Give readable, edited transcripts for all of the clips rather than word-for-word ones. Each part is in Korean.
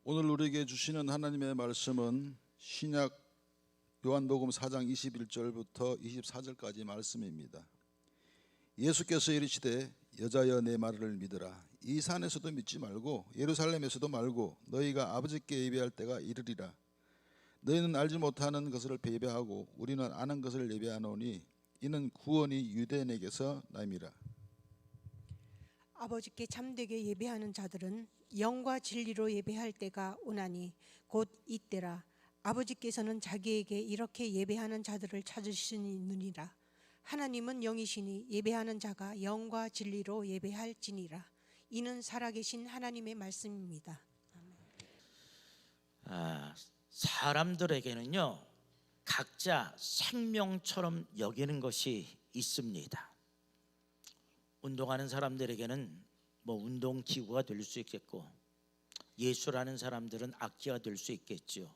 오늘 우리에게 주시는 하나님의 말씀은 신약 요한복음 4장 21절부터 24절까지 말씀입니다. 예수께서 이르시되 여자여 내 말을 믿으라. 이 산에서도 믿지 말고 예루살렘에서도 말고 너희가 아버지께 예배할 때가 이르리라. 너희는 알지 못하는 것을 예배하고 우리는 아는 것을 예배하노니 이는 구원이 유대인에게서 남이라. 아버지께 참되게 예배하는 자들은 영과 진리로 예배할 때가 오나니 곧 이때라. 아버지께서는 자기에게 이렇게 예배하는 자들을 찾으시느니라. 하나님은 영이시니 예배하는 자가 영과 진리로 예배할지니라. 이는 살아계신 하나님의 말씀입니다. 사람들에게는요, 각자 생명처럼 여기는 것이 있습니다. 운동하는 사람들에게는 운동기구가 될 수 있겠고, 예술하는 사람들은 악기가 될 수 있겠죠.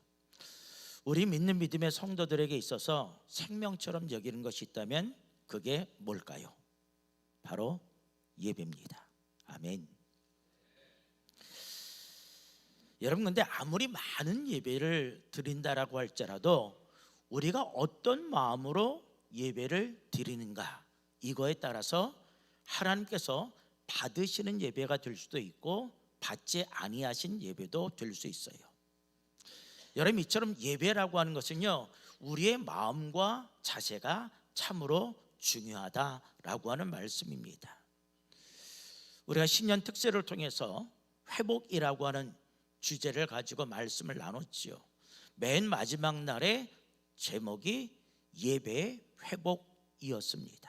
우리 믿는 믿음의 성도들에게 있어서 생명처럼 여기는 것이 있다면 그게 뭘까요? 바로 예배입니다. 아멘. 여러분, 근데 아무리 많은 예배를 드린다라고 할지라도 우리가 어떤 마음으로 예배를 드리는가, 이거에 따라서 하나님께서 받으시는 예배가 될 수도 있고 받지 아니하신 예배도 될 수 있어요. 여러분, 이처럼 예배라고 하는 것은요, 우리의 마음과 자세가 참으로 중요하다라고 하는 말씀입니다. 우리가 신년 특세를 통해서 회복이라고 하는 주제를 가지고 말씀을 나눴지요. 맨 마지막 날의 제목이 예배의 회복이었습니다.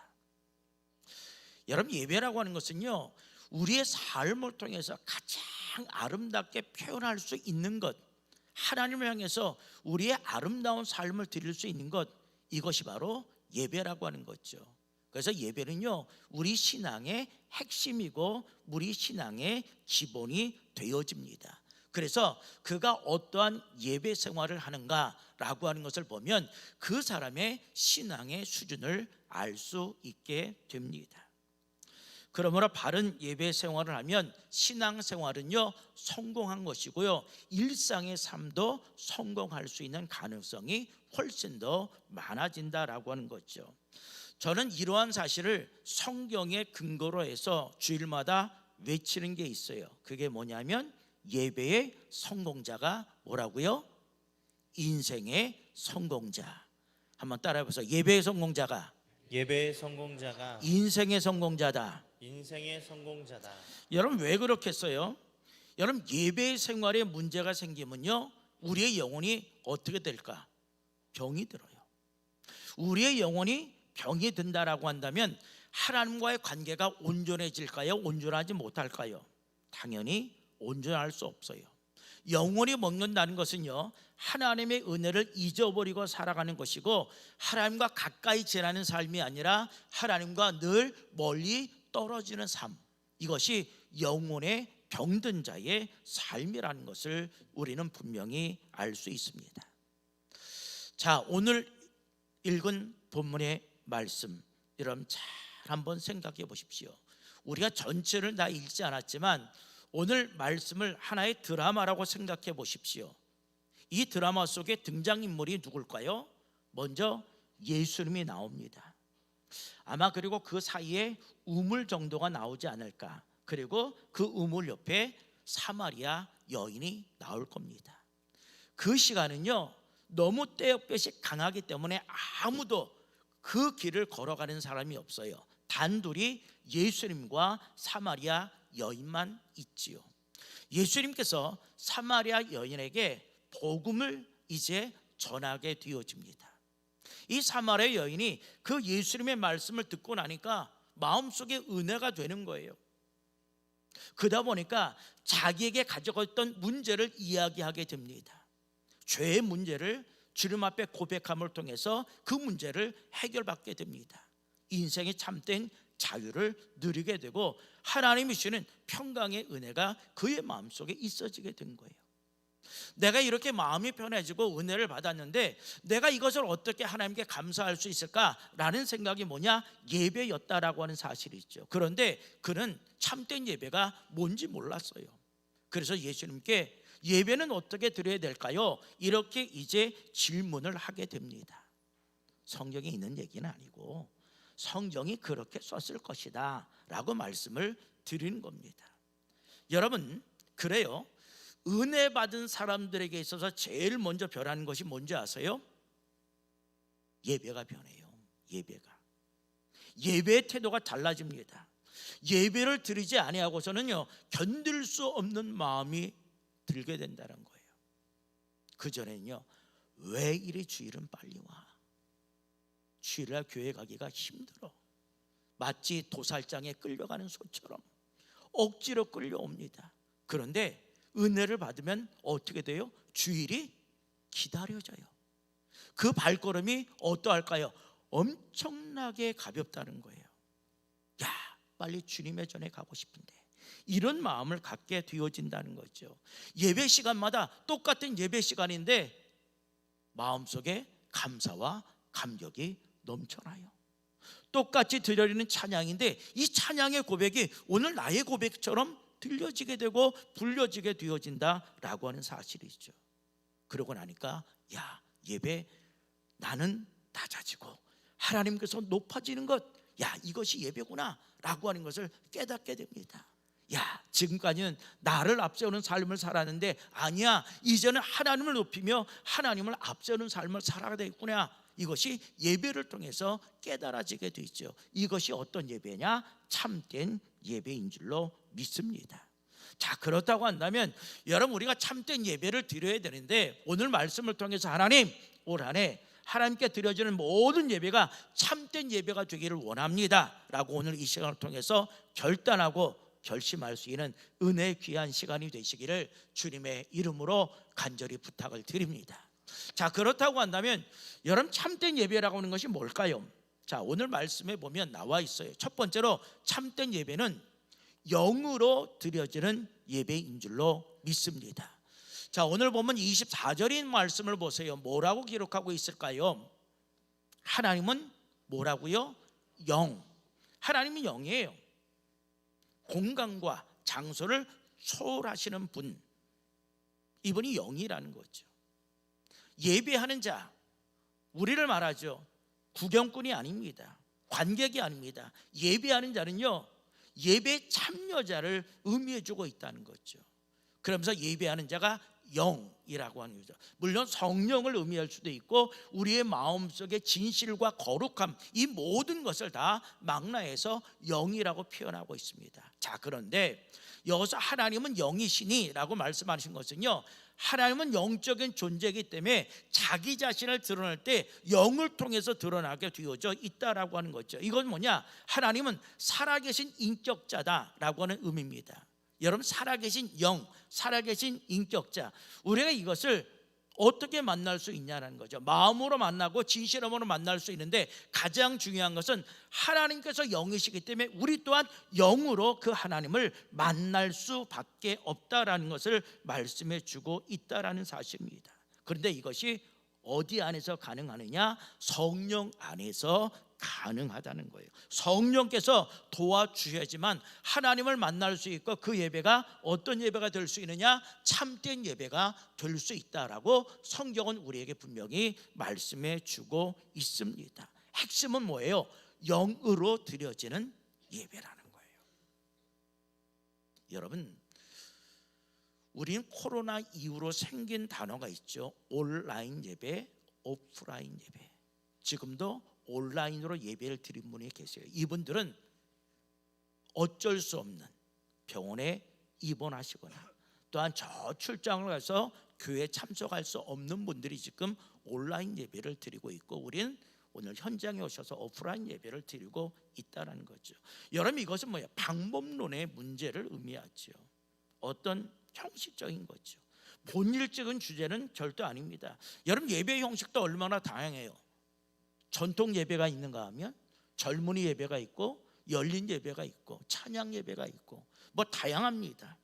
여러분, 예배라고 하는 것은요, 우리의 삶을 통해서 가장 아름답게 표현할 수 있는 것, 하나님을 향해서 우리의 아름다운 삶을 드릴 수 있는 것, 이것이 바로 예배라고 하는 거죠. 그래서 예배는요, 우리 신앙의 핵심이고 우리 신앙의 기본이 되어집니다. 그래서 그가 어떠한 예배 생활을 하는가라고 하는 것을 보면 그 사람의 신앙의 수준을 알 수 있게 됩니다. 그러므로 바른 예배 생활을 하면 신앙 생활은요, 성공한 것이고요, 일상의 삶도 성공할 수 있는 가능성이 훨씬 더 많아진다라고 하는 거죠. 저는 이러한 사실을 성경의 근거로 해서 주일마다 외치는 게 있어요. 그게 뭐냐면 예배의 성공자가 뭐라고요? 인생의 성공자. 한번 따라해 보세요. 예배의 성공자가 인생의 성공자다. 여러분, 왜 그렇겠어요? 여러분, 예배 생활에 문제가 생기면요, 우리의 영혼이 어떻게 될까? 병이 들어요. 우리의 영혼이 병이 든다라고 한다면 하나님과의 관계가 온전해질까요? 온전하지 못할까요? 당연히 온전할 수 없어요. 영혼이 먹는다는 것은요, 하나님의 은혜를 잊어버리고 살아가는 것이고, 하나님과 가까이 지내는 삶이 아니라 하나님과 늘 멀리 떨어지는 삶, 이것이 영혼의 병든 자의 삶이라는 것을 우리는 분명히 알 수 있습니다. 자, 오늘 읽은 본문의 말씀, 여러분 잘 한번 생각해 보십시오. 우리가 전체를 다 읽지 않았지만 오늘 말씀을 하나의 드라마라고 생각해 보십시오. 이 드라마 속에 등장인물이 누굴까요? 먼저 예수님이 나옵니다. 아마 그리고 그 사이에 우물 정도가 나오지 않을까. 그리고 그 우물 옆에 사마리아 여인이 나올 겁니다. 그 시간은요, 너무 때역볕이 강하기 때문에 아무도 그 길을 걸어가는 사람이 없어요. 단둘이 예수님과 사마리아 여인만 있지요. 예수님께서 사마리아 여인에게 복음을 이제 전하게 되어집니다. 이 사마리아 여인이 그 예수님의 말씀을 듣고 나니까 마음속에 은혜가 되는 거예요. 그러다 보니까 자기에게 가지고 있던 문제를 이야기하게 됩니다. 죄의 문제를 주님 앞에 고백함을 통해서 그 문제를 해결받게 됩니다. 인생의 참된 자유를 누리게 되고 하나님이 주시는 평강의 은혜가 그의 마음속에 있어지게 된 거예요. 내가 이렇게 마음이 편해지고 은혜를 받았는데 내가 이것을 어떻게 하나님께 감사할 수 있을까라는 생각이 뭐냐? 예배였다라고 하는 사실이 있죠. 그런데 그는 참된 예배가 뭔지 몰랐어요. 그래서 예수님께 예배는 어떻게 드려야 될까요? 이렇게 이제 질문을 하게 됩니다. 성경에 있는 얘기는 아니고 성경이 그렇게 썼을 것이다 라고 말씀을 드리는 겁니다. 여러분, 그래요, 은혜 받은 사람들에게 있어서 제일 먼저 변하는 것이 뭔지 아세요? 예배가 변해요. 예배의 태도가 달라집니다. 예배를 드리지 아니하고서는요, 견딜 수 없는 마음이 들게 된다는 거예요. 그전에는요, 왜 이리 주일은 빨리 와? 주일날 교회 가기가 힘들어. 마치 도살장에 끌려가는 소처럼 억지로 끌려옵니다. 그런데 은혜를 받으면 어떻게 돼요? 주일이 기다려져요. 그 발걸음이 어떠할까요? 엄청나게 가볍다는 거예요. 야, 빨리 주님의 전에 가고 싶은데, 이런 마음을 갖게 되어진다는 거죠. 예배 시간마다 똑같은 예배 시간인데 마음속에 감사와 감격이 넘쳐나요. 똑같이 드려지는 찬양인데 이 찬양의 고백이 오늘 나의 고백처럼 들려지게 되고 불려지게 되어진다라고 하는 사실이죠. 그러고 나니까 야, 예배 나는 낮아지고 하나님께서 높아지는 것, 야, 이것이 예배구나 라고 하는 것을 깨닫게 됩니다. 야, 지금까지는 나를 앞세우는 삶을 살았는데 아니야, 이제는 하나님을 높이며 하나님을 앞세우는 삶을 살아야 되겠구나. 이것이 예배를 통해서 깨달아지게 되죠. 이것이 어떤 예배냐? 참된 예배인 줄로 믿습니다. 자, 그렇다고 한다면 여러분, 우리가 참된 예배를 드려야 되는데 오늘 말씀을 통해서 하나님, 올 한 해 하나님께 드려지는 모든 예배가 참된 예배가 되기를 원합니다 라고 오늘 이 시간을 통해서 결단하고 결심할 수 있는 은혜의 귀한 시간이 되시기를 주님의 이름으로 간절히 부탁을 드립니다. 자, 그렇다고 한다면 여러분, 참된 예배라고 하는 것이 뭘까요? 자, 오늘 말씀에 보면 나와 있어요. 첫 번째로 참된 예배는 영으로 드려지는 예배인 줄로 믿습니다. 자, 오늘 보면 24절인 말씀을 보세요. 뭐라고 기록하고 있을까요? 하나님은 뭐라고요? 영. 하나님은 영이에요. 공간과 장소를 초월하시는 분, 이분이 영이라는 거죠. 예배하는 자, 우리를 말하죠. 구경꾼이 아닙니다. 관객이 아닙니다. 예배하는 자는요, 예배 참여자를 의미해주고 있다는 거죠. 그러면서 예배하는 자가 영이라고 하는 거죠. 물론 성령을 의미할 수도 있고 우리의 마음속의 진실과 거룩함, 이 모든 것을 다 망라해서 영이라고 표현하고 있습니다. 자, 그런데 여기서 하나님은 영이시니 라고 말씀하신 것은요, 하나님은 영적인 존재이기 때문에 자기 자신을 드러낼 때 영을 통해서 드러나게 되어져 있다라고 하는 거죠. 이건 뭐냐? 하나님은 살아계신 인격자다라고 하는 의미입니다. 여러분, 살아계신 영, 살아계신 인격자, 우리가 이것을 어떻게 만날 수 있냐는 거죠. 마음으로 만나고 진실함으로 만날 수 있는데 가장 중요한 것은 하나님께서 영이시기 때문에 우리 또한 영으로 그 하나님을 만날 수밖에 없다라는 것을 말씀해 주고 있다라는 사실입니다. 그런데 이것이 어디 안에서 가능하느냐? 성령 안에서 가능하다는 거예요. 성령께서 도와주셔야지만 하나님을 만날 수 있고 그 예배가 어떤 예배가 될 수 있느냐? 참된 예배가 될 수 있다라고 성경은 우리에게 분명히 말씀해 주고 있습니다. 핵심은 뭐예요? 영으로 드려지는 예배라는 거예요. 여러분, 우리는 코로나 이후로 생긴 단어가 있죠. 온라인 예배, 오프라인 예배. 지금도 온라인으로 예배를 드린 분이 계세요. 이분들은 어쩔 수 없는 병원에 입원하시거나 또한 저 출장을 가서 교회에 참석할 수 없는 분들이 지금 온라인 예배를 드리고 있고, 우리는 오늘 현장에 오셔서 오프라인 예배를 드리고 있다는 거죠. 여러분, 이것은 뭐예요? 방법론의 문제를 의미하죠. 어떤 형식적인 거죠. 본질적인 주제는 절대 아닙니다. 여러분, 예배 형식도 얼마나 다양해요. 전통 예배가 있는가 하면 젊은이 예배가 있고 열린 예배가 있고 찬양 예배가 있고 뭐 다양합니다.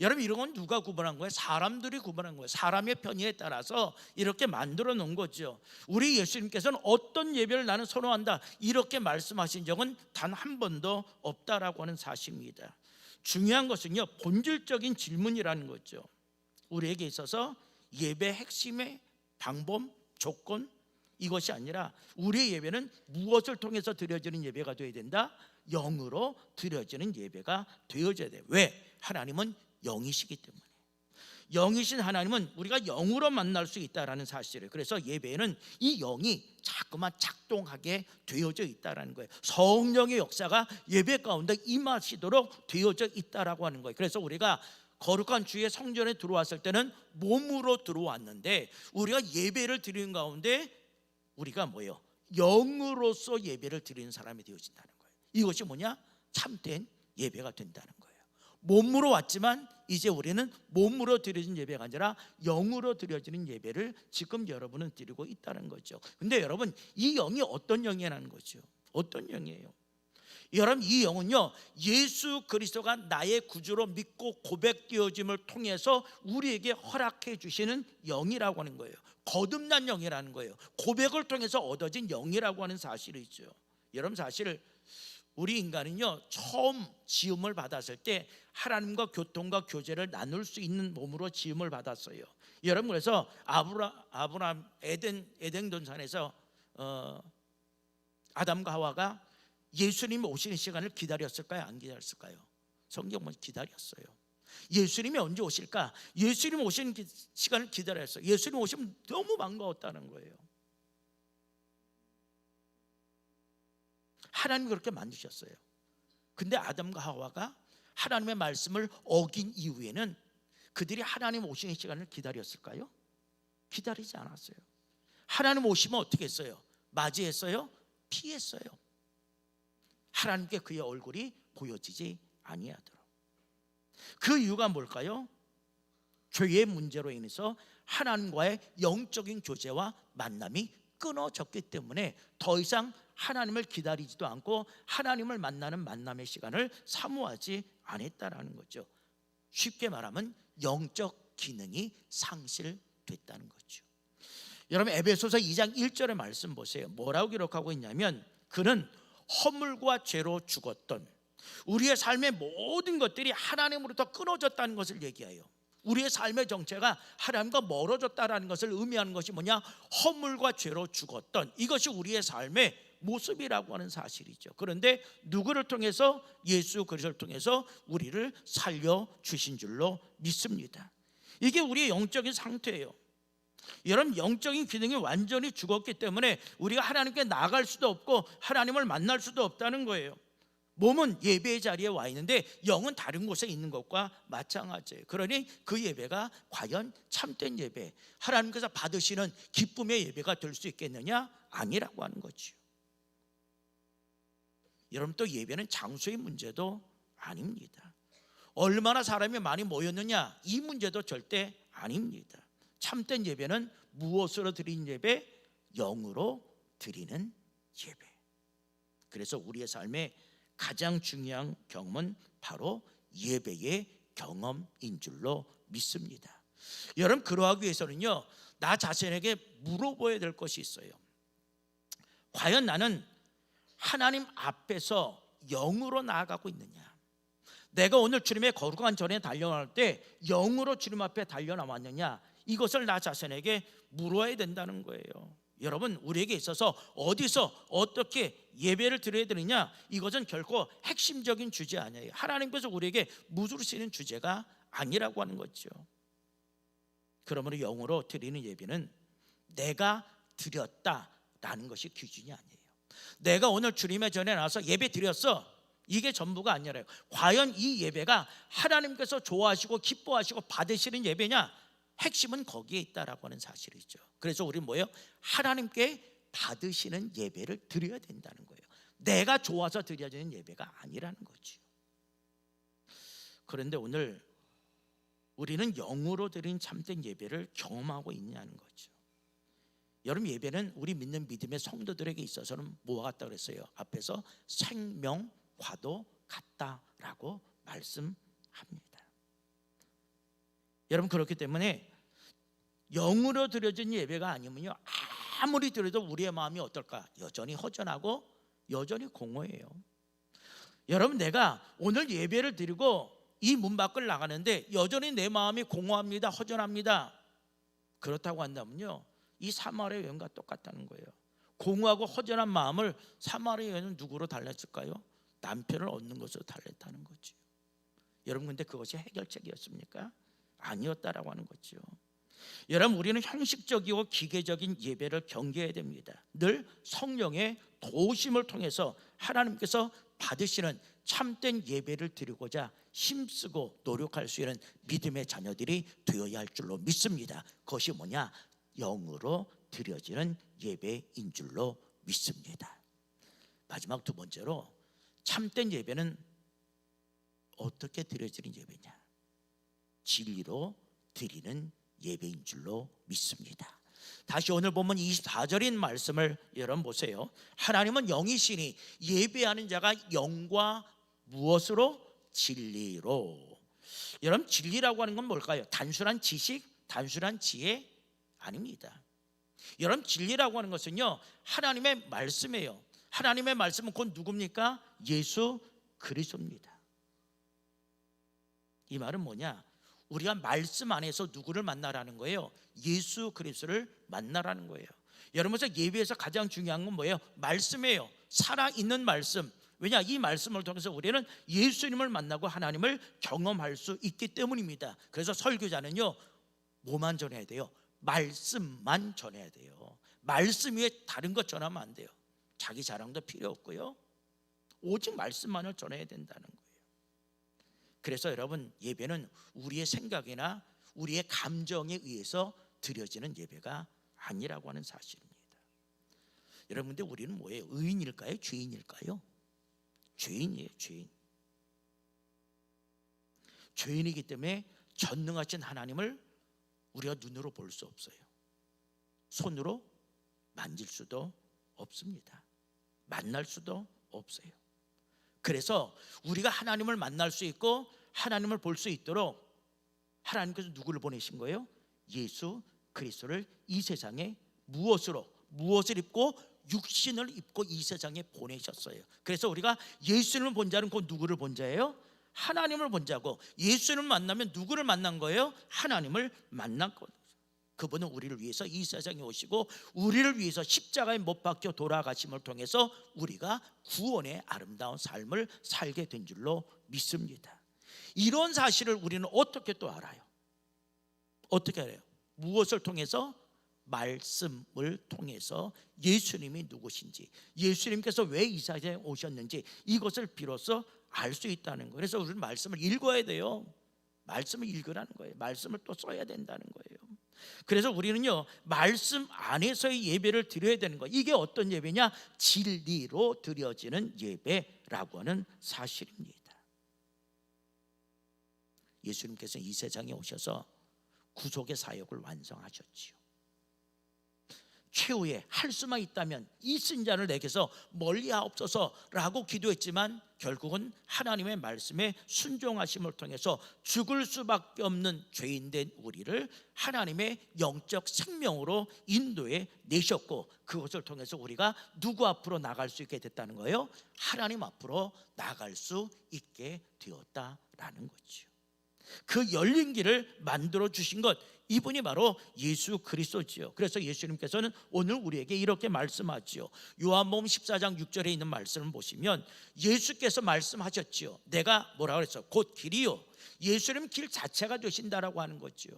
여러분, 이런 건 누가 구분한 거예요? 사람들이 구분한 거예요. 사람의 편의에 따라서 이렇게 만들어 놓은 거죠. 우리 예수님께서는 어떤 예배를 나는 선호한다 이렇게 말씀하신 적은 단 한 번도 없다라고 하는 사실입니다. 중요한 것은요, 본질적인 질문이라는 거죠. 우리에게 있어서 예배 핵심의 방법, 조건, 이것이 아니라 우리의 예배는 무엇을 통해서 드려지는 예배가 되어야 된다? 영으로 드려지는 예배가 되어져야 돼요. 왜? 하나님은 영이시기 때문에. 영이신 하나님은 우리가 영으로 만날 수 있다라는 사실을, 그래서 예배에는 이 영이 자꾸만 작동하게 되어져 있다라는 거예요. 성령의 역사가 예배 가운데 임하시도록 되어져 있다라고 하는 거예요. 그래서 우리가 거룩한 주의 성전에 들어왔을 때는 몸으로 들어왔는데, 우리가 예배를 드리는 가운데 우리가 뭐예요? 영으로서 예배를 드리는 사람이 되어진다는 거예요. 이것이 뭐냐? 참된 예배가 된다는 거예요. 몸으로 왔지만 이제 우리는 몸으로 드려진 예배가 아니라 영으로 드려지는 예배를 지금 여러분은 드리고 있다는 거죠. 근데 여러분, 이 영이 어떤 영이라는 거죠? 어떤 영이에요? 여러분, 이 영은요, 예수 그리스도가 나의 구주로 믿고 고백되어짐을 통해서 우리에게 허락해 주시는 영이라고 하는 거예요. 거듭난 영이라는 거예요. 고백을 통해서 얻어진 영이라고 하는 사실이죠. 여러분, 사실 우리 인간은요, 처음 지음을 받았을 때 하나님과 교통과 교제를 나눌 수 있는 몸으로 지음을 받았어요. 여러분, 그래서 아브라함 에덴 동산에서 아담과 하와가 예수님이 오시는 시간을 기다렸을까요? 안 기다렸을까요? 성경은 기다렸어요. 예수님이 언제 오실까? 예수님 오시는 시간을 기다렸어요. 예수님 오시면 너무 반가웠다는 거예요. 하나님이 그렇게 만드셨어요. 근데 아담과 하와가 하나님의 말씀을 어긴 이후에는 그들이 하나님 오시는 시간을 기다렸을까요? 기다리지 않았어요. 하나님 오시면 어떻게 했어요? 맞이했어요? 피했어요. 하나님께 그의 얼굴이 보여지지 아니하도록. 그 이유가 뭘까요? 죄의 문제로 인해서 하나님과의 영적인 교제와 만남이 끊어졌기 때문에 더 이상 하나님을 기다리지도 않고 하나님을 만나는 만남의 시간을 사모하지 않았다라는 거죠. 쉽게 말하면 영적 기능이 상실됐다는 거죠. 여러분, 에베소서 2장 1절의 말씀 보세요. 뭐라고 기록하고 있냐면, 그는 허물과 죄로 죽었던, 우리의 삶의 모든 것들이 하나님으로부터 끊어졌다는 것을 얘기해요. 우리의 삶의 정체가 하나님과 멀어졌다는 것을 의미하는 것이 뭐냐? 허물과 죄로 죽었던, 이것이 우리의 삶의 모습이라고 하는 사실이죠. 그런데 누구를 통해서? 예수 그리스도를 통해서 우리를 살려주신 줄로 믿습니다. 이게 우리의 영적인 상태예요. 여러분, 영적인 기능이 완전히 죽었기 때문에 우리가 하나님께 나아갈 수도 없고 하나님을 만날 수도 없다는 거예요. 몸은 예배의 자리에 와 있는데 영은 다른 곳에 있는 것과 마찬가지예요. 그러니 그 예배가 과연 참된 예배, 하나님께서 받으시는 기쁨의 예배가 될 수 있겠느냐? 아니라고 하는 거죠. 여러분, 또 예배는 장소의 문제도 아닙니다. 얼마나 사람이 많이 모였느냐, 이 문제도 절대 아닙니다. 참된 예배는 무엇으로 드리는 예배? 영으로 드리는 예배. 그래서 우리의 삶의 가장 중요한 경험은 바로 예배의 경험인 줄로 믿습니다. 여러분, 그러하기 위해서는요, 나 자신에게 물어봐야 될 것이 있어요. 과연 나는 하나님 앞에서 영으로 나아가고 있느냐? 내가 오늘 주님의 거룩한 전에 달려나올 때 영으로 주님 앞에 달려나왔느냐? 이것을 나 자신에게 물어야 된다는 거예요. 여러분, 우리에게 있어서 어디서 어떻게 예배를 드려야 되느냐, 이것은 결코 핵심적인 주제 아니에요. 하나님께서 우리에게 물으시는 주제가 아니라고 하는 거죠. 그러므로 영으로 드리는 예배는 내가 드렸다라는 것이 기준이 아니에요. 내가 오늘 주님의 전에 나와서 예배 드렸어, 이게 전부가 아니라요. 과연 이 예배가 하나님께서 좋아하시고 기뻐하시고 받으시는 예배냐? 핵심은 거기에 있다라고 하는 사실이죠. 그래서 우리 뭐예요? 하나님께 받으시는 예배를 드려야 된다는 거예요. 내가 좋아서 드려지는 예배가 아니라는 거죠. 그런데 오늘 우리는 영으로 드린 참된 예배를 경험하고 있냐는 거죠. 여러분, 예배는 우리 믿는 믿음의 성도들에게 있어서는 뭐와 같다 그랬어요? 앞에서 생명과도 같다라고 말씀합니다. 여러분, 그렇기 때문에 영으로 드려진 예배가 아니면요, 아무리 드려도 우리의 마음이 어떨까? 여전히 허전하고 여전히 공허해요. 여러분, 내가 오늘 예배를 드리고 이 문 밖을 나가는데 여전히 내 마음이 공허합니다, 허전합니다. 그렇다고 한다면요, 이 사마리아 여인과 똑같다는 거예요. 공허하고 허전한 마음을 사마리아 여인은 누구로 달랬을까요? 남편을 얻는 것으로 달랬다는 거죠. 여러분, 근데 그것이 해결책이었습니까? 아니었다라고 하는 거죠. 여러분, 우리는 형식적이고 기계적인 예배를 경계해야 됩니다. 늘 성령의 도우심을 통해서 하나님께서 받으시는 참된 예배를 드리고자 힘쓰고 노력할 수 있는 믿음의 자녀들이 되어야 할 줄로 믿습니다. 그것이 뭐냐? 영으로 드려지는 예배인 줄로 믿습니다. 마지막 두 번째로, 참된 예배는 어떻게 드려지는 예배냐? 진리로 드리는 예배인 줄로 믿습니다. 다시 오늘 보면 24절인 말씀을 여러분 보세요. 하나님은 영이시니 예배하는 자가 영과 무엇으로? 진리로. 여러분, 진리라고 하는 건 뭘까요? 단순한 지식, 단순한 지혜 아닙니다. 여러분, 진리라고 하는 것은요, 하나님의 말씀이에요. 하나님의 말씀은 곧 누굽니까? 예수 그리스도입니다. 이 말은 뭐냐? 우리가 말씀 안에서 누구를 만나라는 거예요? 예수 그리스도를 만나라는 거예요. 여러분께서 예배에서 가장 중요한 건 뭐예요? 말씀이에요. 살아있는 말씀. 왜냐? 이 말씀을 통해서 우리는 예수님을 만나고 하나님을 경험할 수 있기 때문입니다. 그래서 설교자는요, 뭐만 전해야 돼요? 말씀만 전해야 돼요. 말씀 위에 다른 것 전하면 안 돼요. 자기 자랑도 필요 없고요, 오직 말씀만을 전해야 된다는 거예요. 그래서 여러분, 예배는 우리의 생각이나 우리의 감정에 의해서 드려지는 예배가 아니라고 하는 사실입니다. 여러분, 근데 우리는 뭐예요? 의인일까요? 죄인일까요? 죄인이에요. 죄인. 죄인이기 때문에 전능하신 하나님을 우리가 눈으로 볼 수 없어요. 손으로 만질 수도 없습니다. 만날 수도 없어요. 그래서 우리가 하나님을 만날 수 있고 하나님을 볼 수 있도록 하나님께서 누구를 보내신 거예요? 예수 그리스도를 이 세상에 무엇을 입고? 육신을 입고 이 세상에 보내셨어요. 그래서 우리가 예수님을 본 자는 곧 누구를 본 자예요? 하나님을 본 자고, 예수님을 만나면 누구를 만난 거예요? 하나님을 만난 거예요. 그분은 우리를 위해서 이 세상에 오시고 우리를 위해서 십자가에 못 박혀 돌아가심을 통해서 우리가 구원의 아름다운 삶을 살게 된 줄로 믿습니다. 이런 사실을 우리는 어떻게 또 알아요? 어떻게 알아요? 무엇을 통해서? 말씀을 통해서 예수님이 누구신지, 예수님께서 왜 이 세상에 오셨는지, 이것을 비로소 알 수 있다는 거예요. 그래서 우리는 말씀을 읽어야 돼요. 말씀을 읽으라는 거예요. 말씀을 또 써야 된다는 거예요. 그래서 우리는요, 말씀 안에서의 예배를 드려야 되는 거예요. 이게 어떤 예배냐? 진리로 드려지는 예배라고 하는 사실입니다. 예수님께서 이 세상에 오셔서 구속의 사역을 완성하셨지요. 최후에 할 수만 있다면 이 쓴자를 내게서 멀리하옵소서라고 기도했지만 결국은 하나님의 말씀에 순종하심을 통해서 죽을 수밖에 없는 죄인된 우리를 하나님의 영적 생명으로 인도해 내셨고, 그것을 통해서 우리가 누구 앞으로 나갈 수 있게 됐다는 거예요? 하나님 앞으로 나갈 수 있게 되었다라는 거죠. 그 열린 길을 만들어 주신 것, 이분이 바로 예수 그리스도지요. 그래서 예수님께서는 오늘 우리에게 이렇게 말씀하지요. 요한복음 14장 6절에 있는 말씀을 보시면 예수께서 말씀하셨지요. 내가 뭐라고 그랬어요? 곧 길이요. 예수님 길 자체가 되신다라고 하는 거지요.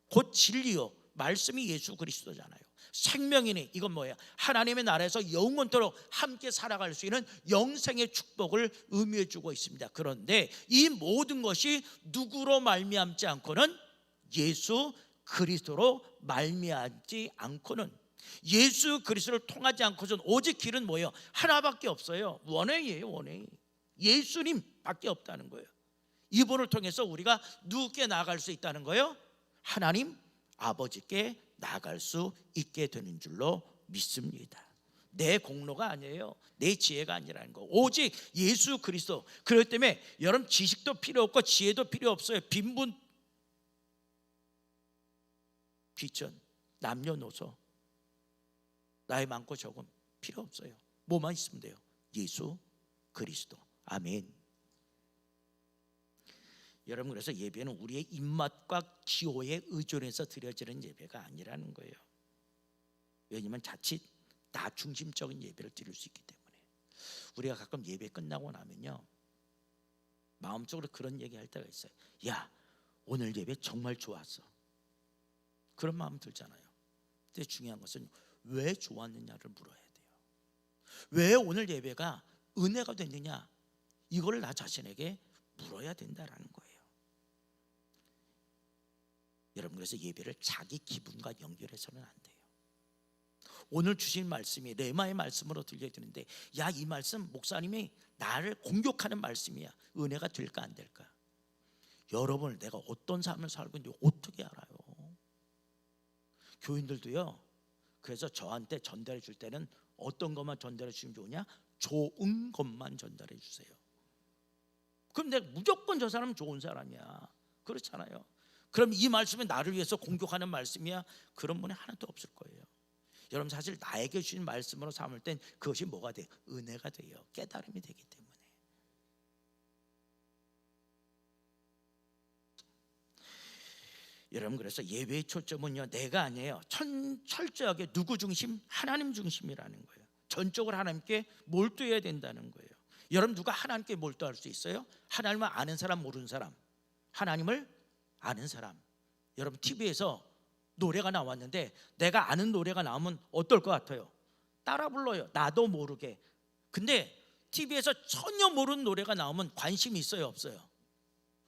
곧 진리요. 말씀이 예수 그리스도잖아요. 생명이니 이건 뭐예요? 하나님의 나라에서 영원토록 함께 살아갈 수 있는 영생의 축복을 의미해 주고 있습니다. 그런데 이 모든 것이 누구로 말미암지 않고는, 예수 그리스도로 말미암지 않고는, 예수 그리스도를 통하지 않고는 오직 길은 뭐예요? 하나밖에 없어요. 원웨이예요. 원웨이. 예수님밖에 없다는 거예요. 이분을 통해서 우리가 누구께 나아갈 수 있다는 거예요? 하나님 아버지께 나아갈 수 있게 되는 줄로 믿습니다. 내 공로가 아니에요. 내 지혜가 아니라는 거. 오직 예수 그리스도. 그렇기 때문에 여러분, 지식도 필요 없고 지혜도 필요 없어요. 빈분, 귀천, 남녀노소, 나이 많고 적음 필요 없어요. 뭐만 있으면 돼요? 예수 그리스도. 아멘. 여러분, 그래서 예배는 우리의 입맛과 기호에 의존해서 드려지는 예배가 아니라는 거예요. 왜냐하면 자칫 나 중심적인 예배를 드릴 수 있기 때문에. 우리가 가끔 예배 끝나고 나면요, 마음속으로 그런 얘기할 때가 있어요. 야, 오늘 예배 정말 좋았어. 그런 마음 들잖아요. 근데 중요한 것은 왜 좋았느냐를 물어야 돼요. 왜 오늘 예배가 은혜가 됐느냐, 이걸 나 자신에게 물어야 된다라는 거예요. 여러분, 그래서 예배를 자기 기분과 연결해서는 안 돼요. 오늘 주신 말씀이 레마의 말씀으로 들려드는데, 야, 이 말씀 목사님이 나를 공격하는 말씀이야. 은혜가 될까 안 될까? 여러분을 내가 어떤 삶을 살고 있는지 어떻게 알아요? 교인들도요, 그래서 저한테 전달해 줄 때는 어떤 것만 전달해 주시면 좋으냐? 좋은 것만 전달해 주세요. 그럼 내가 무조건 저 사람은 좋은 사람이야, 그렇잖아요. 그럼 이 말씀이 나를 위해서 공격하는 말씀이야? 그런 분이 하나도 없을 거예요. 여러분, 사실 나에게 주신 말씀으로 삼을 땐 그것이 뭐가 돼요? 은혜가 돼요. 깨달음이 되기 때문에. 여러분, 그래서 예배의 초점은요, 내가 아니에요. 철저하게 누구 중심? 하나님 중심이라는 거예요. 전적으로 하나님께 몰두해야 된다는 거예요. 여러분, 누가 하나님께 몰두할 수 있어요? 하나님을 아는 사람, 모르는 사람. 하나님을 아는 사람. 여러분, TV에서 노래가 나왔는데 내가 아는 노래가 나오면 어떨 것 같아요? 따라 불러요. 나도 모르게. 근데 TV에서 전혀 모르는 노래가 나오면 관심이 있어요, 없어요?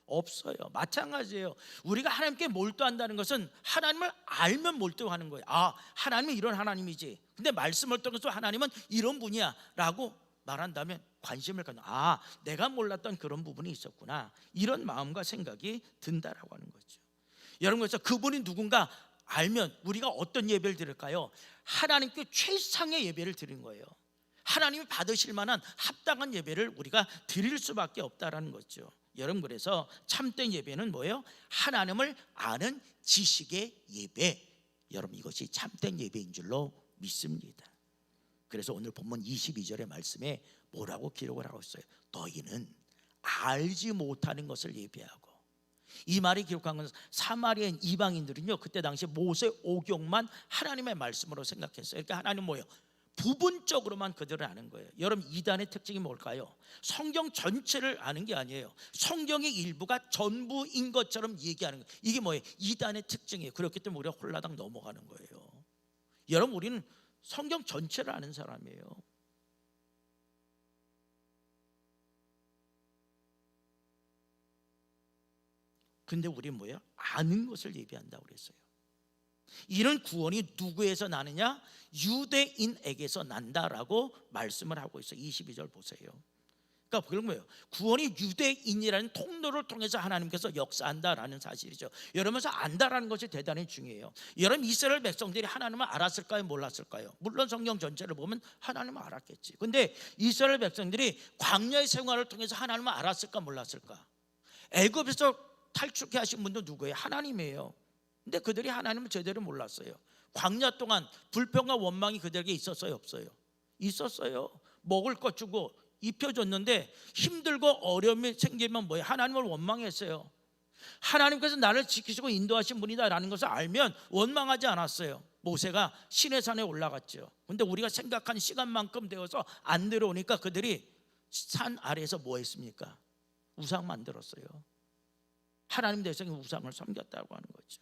없어요. 마찬가지예요. 우리가 하나님께 몰두한다는 것은 하나님을 알면 몰두하는 거예요. 아, 하나님은 이런 하나님이지. 근데 말씀을 통해서 하나님은 이런 분이야 라고 말한다면 관심을 갖는, 아, 내가 몰랐던 그런 부분이 있었구나, 이런 마음과 생각이 든다라고 하는 거죠. 여러분, 그래서 그분이 누군가 알면 우리가 어떤 예배를 드릴까요? 하나님께 최상의 예배를 드린 거예요. 하나님이 받으실 만한 합당한 예배를 우리가 드릴 수밖에 없다라는 거죠. 여러분, 그래서 참된 예배는 뭐예요? 하나님을 아는 지식의 예배. 여러분, 이것이 참된 예배인 줄로 믿습니다. 그래서 오늘 본문 22절의 말씀에 뭐라고 기록을 하고 있어요? 너희는 알지 못하는 것을 예배하고. 이 말이 기록한 건 사마리아인 이방인들은요, 그때 당시 모세 오경만 하나님의 말씀으로 생각했어요. 그러니까 하나님 뭐예요? 부분적으로만 그들을 아는 거예요. 여러분, 이단의 특징이 뭘까요? 성경 전체를 아는 게 아니에요. 성경의 일부가 전부인 것처럼 얘기하는 거예요. 이게 뭐예요? 이단의 특징이에요. 그렇기 때문에 우리가 홀라당 넘어가는 거예요. 여러분, 우리는 성경 전체를 아는 사람이에요. 근데 우리는 뭐예요? 아는 것을 예배한다고 그랬어요. 이런 구원이 누구에서 나느냐? 유대인에게서 난다라고 말씀을 하고 있어요. 22절 보세요. 그러니까 그런 거예요. 구원이 유대인이라는 통로를 통해서 하나님께서 역사한다라는 사실이죠. 여러분서 안다라는 것이 대단히 중요해요. 여러분, 이스라엘 백성들이 하나님을 알았을까요? 몰랐을까요? 물론 성경 전체를 보면 하나님을 알았겠지. 근데 이스라엘 백성들이 광야의 생활을 통해서 하나님을 알았을까, 몰랐을까? 애굽에서 탈출케 하신 분도 누구예요? 하나님이에요. 근데 그들이 하나님을 제대로 몰랐어요. 광야 동안 불평과 원망이 그들에게 있었어요, 없어요? 있었어요. 먹을 것 주고 입혀줬는데 힘들고 어려움이 생기면 뭐예요? 하나님을 원망했어요. 하나님께서 나를 지키시고 인도하신 분이다라는 것을 알면 원망하지 않았어요. 모세가 시내산에 올라갔죠. 근데 우리가 생각한 시간만큼 되어서 안 내려오니까 그들이 산 아래에서 뭐 했습니까? 우상 만들었어요. 하나님 대성이 우상을 섬겼다고 하는 거죠.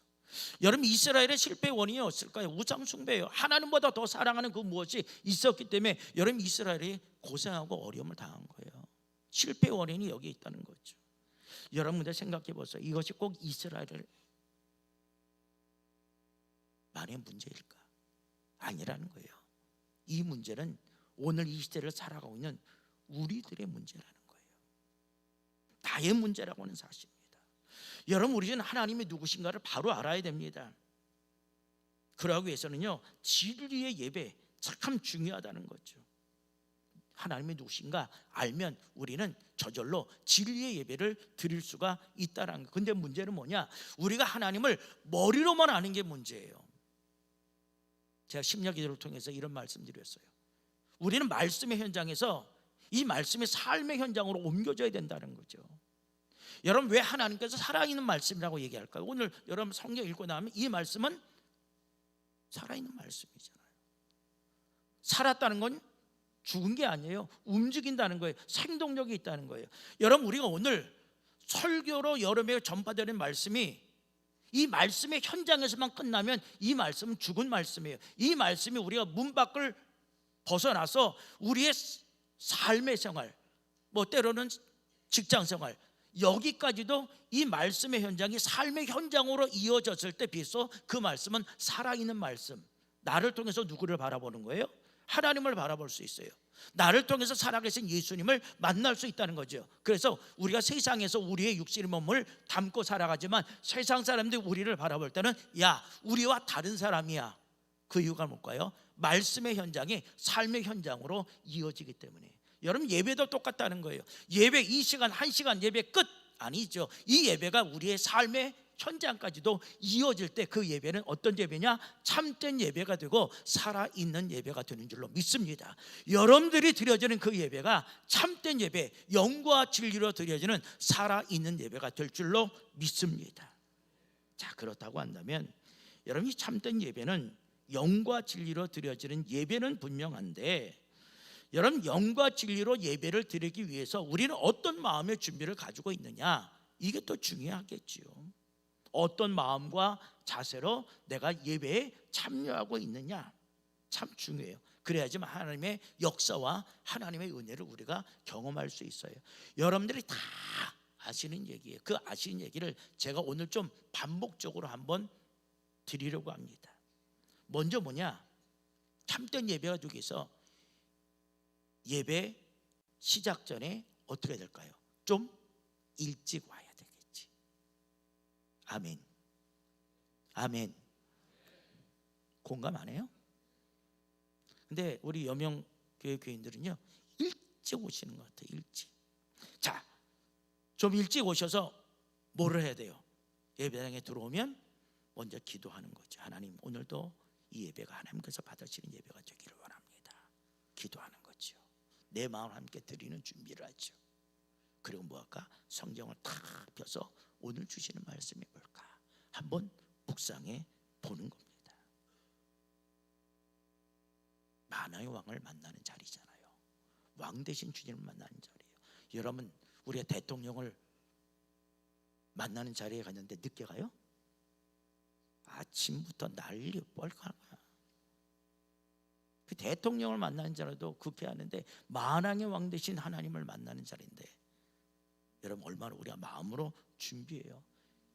여러분, 이스라엘의 실패의 원인이었을까요? 우상 숭배예요. 하나님보다 더 사랑하는 그 무엇이 있었기 때문에 여러분, 이스라엘이 고생하고 어려움을 당한 거예요. 실패의 원인이 여기 있다는 거죠. 여러분들 생각해 보세요. 이것이 꼭 이스라엘만의 문제일까? 아니라는 거예요. 이 문제는 오늘 이 시대를 살아가고 있는 우리들의 문제라는 거예요. 나의 문제라고 하는 사실입니다. 여러분, 우리는 하나님이 누구신가를 바로 알아야 됩니다. 그러기 위해서는요, 진리의 예배 참 중요하다는 거죠. 하나님이 누구신가 알면 우리는 저절로 진리의 예배를 드릴 수가 있다는 거예요. 근데 문제는 뭐냐? 우리가 하나님을 머리로만 아는 게 문제예요. 제가 심야 기도를 통해서 이런 말씀 드렸어요. 우리는 말씀의 현장에서 이 말씀이 삶의 현장으로 옮겨져야 된다는 거죠. 여러분 왜 하나님께서 살아있는 말씀이라고 얘기할까요? 오늘 여러분 성경 읽고 나면 이 말씀은 살아있는 말씀이잖아요. 살았다는 건 죽은 게 아니에요. 움직인다는 거예요. 생동력이 있다는 거예요. 여러분 우리가 오늘 설교로 여름에 전파되는 말씀이 이 말씀의 현장에서만 끝나면 이 말씀은 죽은 말씀이에요. 이 말씀이 우리가 문 밖을 벗어나서 우리의 삶의 생활, 뭐 때로는 직장 생활, 여기까지도 이 말씀의 현장이 삶의 현장으로 이어졌을 때 비로소 그 말씀은 살아있는 말씀. 나를 통해서 누구를 바라보는 거예요? 하나님을 바라볼 수 있어요. 나를 통해서 살아계신 예수님을 만날 수 있다는 거죠. 그래서 우리가 세상에서 우리의 육신의 몸을 담고 살아가지만 세상 사람들이 우리를 바라볼 때는 야, 우리와 다른 사람이야. 그 이유가 뭘까요? 말씀의 현장이 삶의 현장으로 이어지기 때문에. 여러분 예배도 똑같다는 거예요. 예배 이 시간 1시간 예배 끝 아니죠. 이 예배가 우리의 삶의 현장까지도 이어질 때 그 예배는 어떤 예배냐? 참된 예배가 되고 살아있는 예배가 되는 줄로 믿습니다. 여러분들이 드려지는 그 예배가 참된 예배, 영과 진리로 드려지는 살아있는 예배가 될 줄로 믿습니다. 자, 그렇다고 한다면 여러분이 참된 예배는 영과 진리로 드려지는 예배는 분명한데, 여러분 영과 진리로 예배를 드리기 위해서 우리는 어떤 마음의 준비를 가지고 있느냐, 이게 또 중요하겠지요. 어떤 마음과 자세로 내가 예배에 참여하고 있느냐, 참 중요해요. 그래야지만 하나님의 역사와 하나님의 은혜를 우리가 경험할 수 있어요. 여러분들이 다 아시는 얘기예요. 그 아시는 얘기를 제가 오늘 좀 반복적으로 한번 드리려고 합니다. 먼저 뭐냐? 참된 예배가 되기 위해서 예배 시작 전에 어떻게 될까요? 좀 일찍 와야 되겠지. 아멘. 아멘. 공감 안 해요? 근데 우리 여명교회 교인들은요 일찍 오시는 것 같아요. 일찍. 자, 좀 일찍 오셔서 뭐를 해야 돼요? 예배당에 들어오면 먼저 기도하는 거죠. 하나님, 오늘도 이 예배가 하나님께서 받으시는 예배가 되기를 원합니다. 기도하는 거죠. 내 마음을 함께 드리는 준비를 하죠. 그리고 뭐 할까? 성경을 탁 펴서 오늘 주시는 말씀이 뭘까? 한번 묵상해 보는 겁니다. 만왕의 왕을 만나는 자리잖아요. 왕 대신 주님을 만나는 자리예요. 여러분, 우리가 대통령을 만나는 자리에 갔는데 늦게 가요? 아침부터 난리 뻘까. 그 대통령을 만나는 자라도 그렇게 하는데 만왕의 왕 대신 하나님을 만나는 자리인데, 여러분 얼마나 우리가 마음으로 준비해요.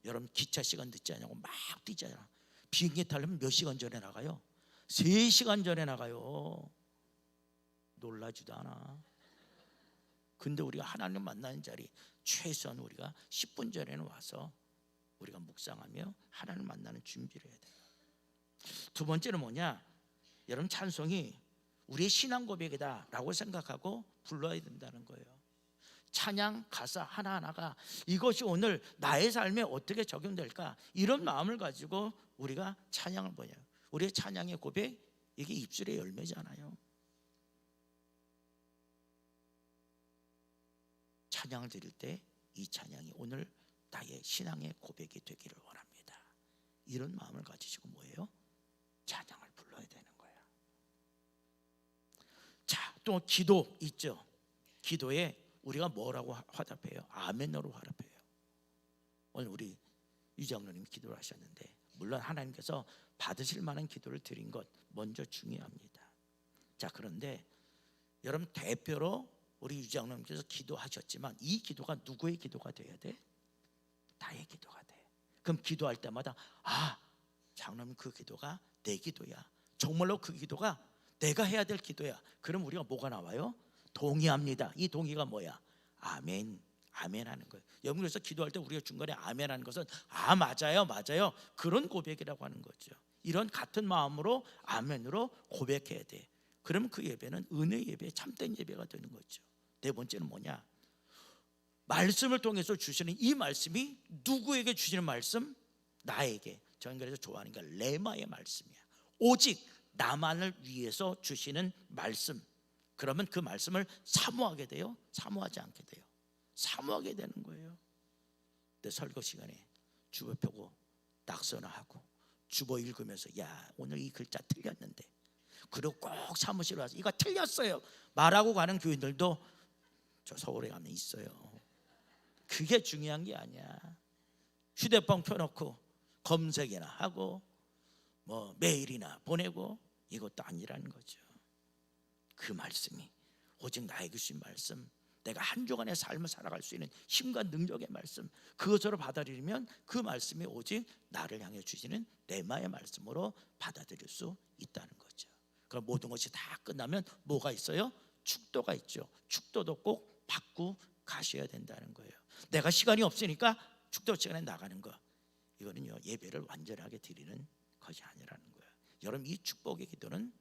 여러분 기차 시간 늦지 않냐고 막 뛰잖아. 비행기 타려면 몇 시간 전에 나가요? 3시간 전에 나가요. 놀라지도 않아. 근데 우리가 하나님 만나는 자리 최소한 우리가 10분 전에는 와서 우리가 묵상하며 하나님 만나는 준비를 해야 돼요. 두 번째는 뭐냐? 여러분 찬송이 우리의 신앙 고백이다 라고 생각하고 불러야 된다는 거예요. 찬양 가사 하나하나가 이것이 오늘 나의 삶에 어떻게 적용될까, 이런 마음을 가지고 우리가 찬양을 보냐. 우리의 찬양의 고백, 이게 입술의 열매잖아요. 찬양을 드릴 때 이 찬양이 오늘 나의 신앙의 고백이 되기를 원합니다. 이런 마음을 가지시고 뭐예요? 찬양을 불러야 되는 거예요. 자, 또 기도 있죠. 기도에 우리가 뭐라고 화답해요? 아멘으로 화답해요. 오늘 우리 유장로님이 기도를 하셨는데, 물론 하나님께서 받으실 만한 기도를 드린 것 먼저 중요합니다. 자, 그런데 여러분 대표로 우리 유장로님께서 기도하셨지만 이 기도가 누구의 기도가 돼야 돼? 나의 기도가 돼. 그럼 기도할 때마다 장로님 그 기도가 내 기도야. 정말로 그 기도가 내가 해야 될 기도야. 그럼 우리가 뭐가 나와요? 동의합니다. 이 동의가 뭐야? 아멘. 아멘 하는 거예요. 여러분, 그래서 기도할 때 우리가 중간에 아멘 하는 것은 맞아요 맞아요 그런 고백이라고 하는 거죠. 이런 같은 마음으로 아멘으로 고백해야 돼. 그러면 그 예배는 은혜 예배, 참된 예배가 되는 거죠. 네 번째는 뭐냐? 말씀을 통해서 주시는 이 말씀이 누구에게 주시는 말씀? 나에게. 저는 그래서 좋아하는 게 레마의 말씀이야. 오직 나만을 위해서 주시는 말씀. 그러면 그 말씀을 사모하게 돼요? 사모하지 않게 돼요? 사모하게 되는 거예요. 그때 설교 시간에 주보 펴고 낙서나 하고 주보 읽으면서 야 오늘 이 글자 틀렸는데, 그리고 꼭 사무실 와서 이거 틀렸어요 말하고 가는 교인들도 저 서울에 가면 있어요. 그게 중요한 게 아니야. 휴대폰 켜놓고 검색이나 하고 뭐 메일이나 보내고 이것도 아니라는 거죠. 그 말씀이 오직 나에게 주신 말씀, 내가 한 주간의 삶을 살아갈 수 있는 힘과 능력의 말씀, 그것으로 받아들이면 그 말씀이 오직 나를 향해 주시는 레마의 말씀으로 받아들일 수 있다는 거죠. 그럼 모든 것이 다 끝나면 뭐가 있어요? 축도가 있죠. 축도도 꼭 받고 가셔야 된다는 거예요. 내가 시간이 없으니까 축도 시간에 나가는 거, 이거는요 예배를 완전하게 드리는 것이 아니라는 거예요. 여러분, 이 축복의 기도는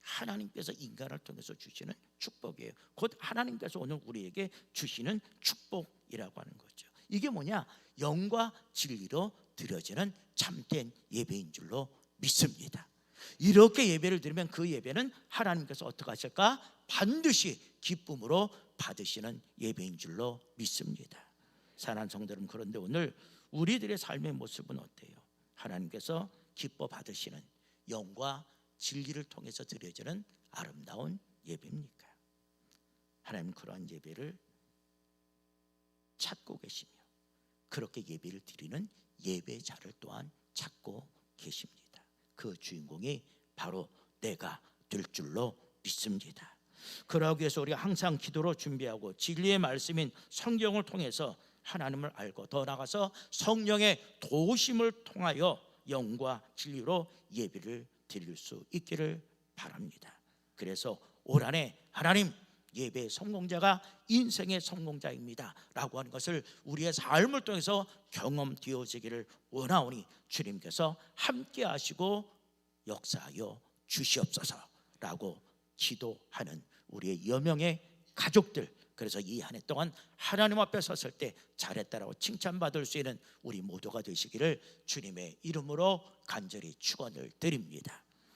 하나님께서 인간을 통해서 주시는 축복이에요. 곧 하나님께서 오늘 우리에게 주시는 축복이라고 하는 거죠. 이게 뭐냐? 영과 진리로 드려지는 참된 예배인 줄로 믿습니다. 이렇게 예배를 드리면 그 예배는 하나님께서 어떻게 하실까? 반드시 기쁨으로 받으시는 예배인 줄로 믿습니다. 사랑하는 성도 여러분, 그런데 오늘 우리들의 삶의 모습은 어때요? 하나님께서 기뻐 받으시는 영과 진리를 통해서 드려지는 아름다운 예배입니까? 하나님 그러한 예배를 찾고 계시며 그렇게 예배를 드리는 예배자를 또한 찾고 계십니다. 그 주인공이 바로 내가 될 줄로 믿습니다. 그러기 위해서 우리가 항상 기도로 준비하고 진리의 말씀인 성경을 통해서 하나님을 알고 더 나아가서 성령의 도우심을 통하여 영과 진리로 예배를 드릴 수 있기를 바랍니다. 그래서 올 한해 하나님, 예배의 성공자가 인생의 성공자입니다 라고 하는 것을 우리의 삶을 통해서 경험되어지기를 원하오니 주님께서 함께 하시고 역사하여 주시옵소서 라고 기도하는 우리의 여명의 가족들, 그래서 이 한 해 동안 하나님 앞에 섰을 때 잘했다라고 칭찬받을 수 있는 우리 모두가 되시기를 주님의 이름으로 간절히 축원을 드립니다.